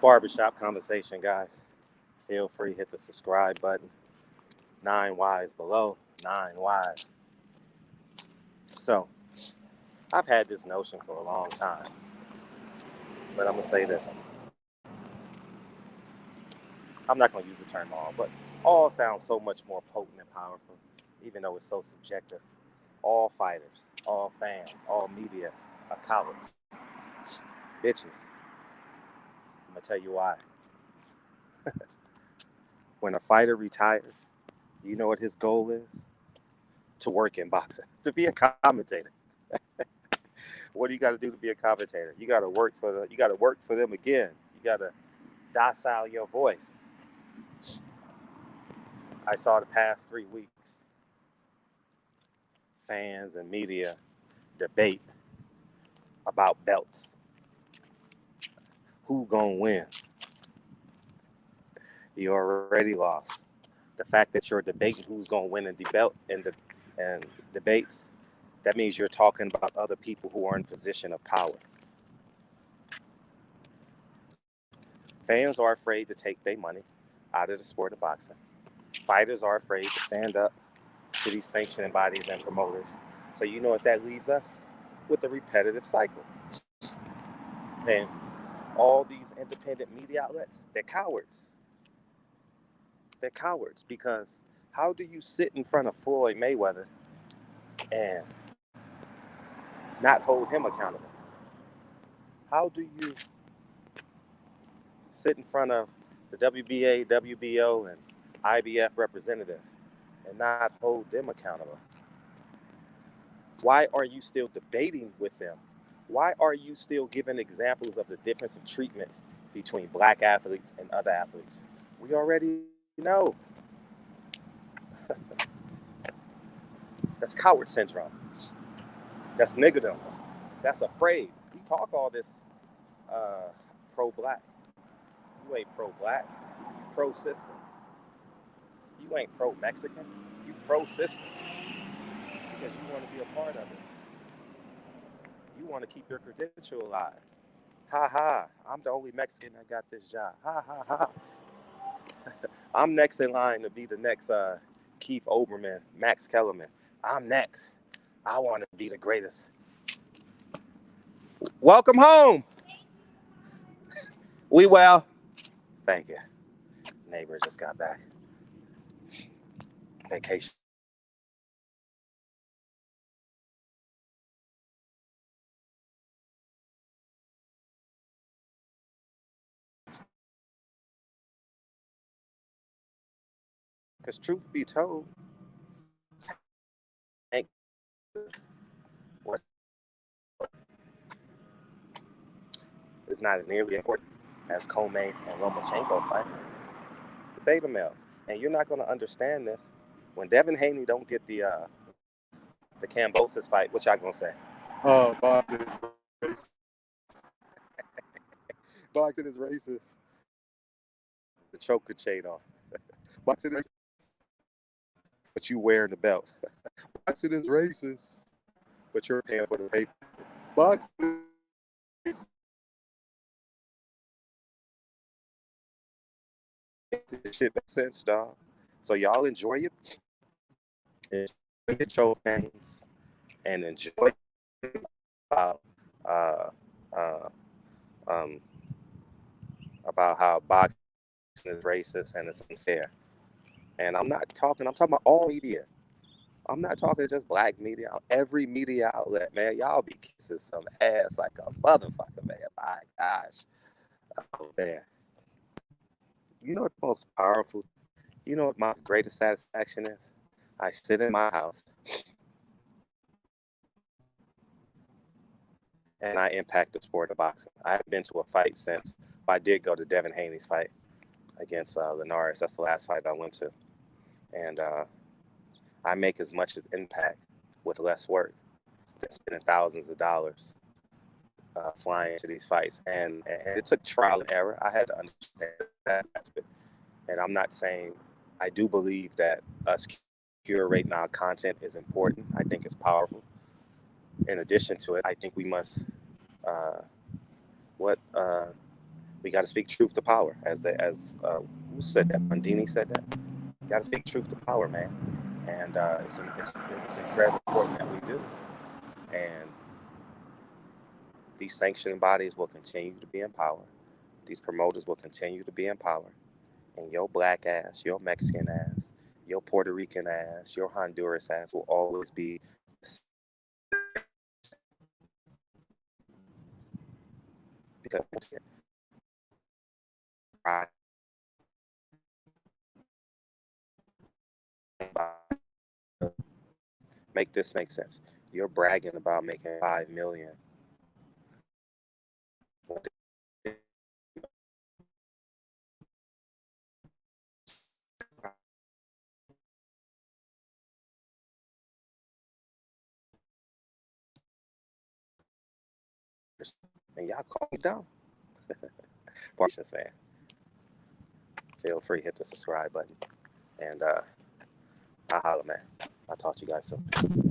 Barbershop conversation, guys. Feel free, hit the subscribe button. 9 Ys below, 9 Ys. So, I've had this notion for a long time, but I'm going to say this. I'm not going to use the term all, but all sounds so much more potent and powerful, even though it's so subjective. All fighters, all fans, all media are cowards, bitches. I'm going to tell you why. When a fighter retires, you know what his goal is? To work in boxing, to be a commentator. What do you got to do to be a commentator? You got to work for them again. You got to docile your voice. I saw the past 3 weeks fans and media debate about belts. Who gonna win? You already lost. The fact that you're debating who's gonna win in and debates, that means you're talking about other people who are in position of power. Fans are afraid to take their money out of the sport of boxing. Fighters are afraid to stand up to these sanctioning bodies and promoters. So you know what that leaves us? With a repetitive cycle. And all these independent media outlets, they're cowards. They're cowards because how do you sit in front of Floyd Mayweather and not hold him accountable? How do you sit in front of the WBA, WBO, and IBF representatives and not hold them accountable? Why are you still debating with them? Why are you still giving examples of the difference of treatments between black athletes and other athletes? We already know. That's coward syndrome. That's niggerdom. That's afraid. We talk all this pro-black. You ain't pro-black. You pro-system. You ain't pro-Mexican. You pro-system. Because you want to be a part of it. You want to keep your credential alive. Ha ha. I'm the only Mexican that got this job. Ha ha ha. I'm next in line to be the next Keith Olbermann, Max Kellerman. I'm next. I want to be the greatest. Welcome home. We well. Thank you. Neighbor just got back. Vacation. Because truth be told, is not as nearly important as Comey and Lomachenko fight. The beta males. And you're not going to understand this when Devin Haney don't get the Kambosos fight. What y'all going to say? Oh, boxing is racist. Boxing is racist. The choker chain on. Boxing is, but you wearing the belt. Boxing is racist, but you're paying for the paper. Boxing is shit makes sense, dog. So y'all enjoy your choke games and enjoy about about how boxing is racist and it's unfair. And I'm talking about all media. I'm not talking just black media. Every media outlet, man. Y'all be kissing some ass like a motherfucker, man. My gosh. Oh, man. You know what the most powerful, you know what my greatest satisfaction is? I sit in my house and I impact the sport of boxing. I haven't been to a fight since, but I did go to Devin Haney's fight against Linares. That's the last fight I went to. And I make as much impact with less work than spending thousands of dollars flying to these fights. And it took trial and error. I had to understand that aspect. And I'm not saying, I do believe that us curating our content is important. I think it's powerful. In addition to it, I think we must, We got to speak truth to power, who said that? Mundini said that. You got to speak truth to power, man. And it's incredibly important that we do. And these sanctioning bodies will continue to be in power. These promoters will continue to be in power. And your black ass, your Mexican ass, your Puerto Rican ass, your Honduras ass will always be because make this make sense. You're bragging about making 5 million. And y'all call me dumb. Patience, man. Feel free to hit the subscribe button. And I'll holla, man. I'll talk to you guys soon.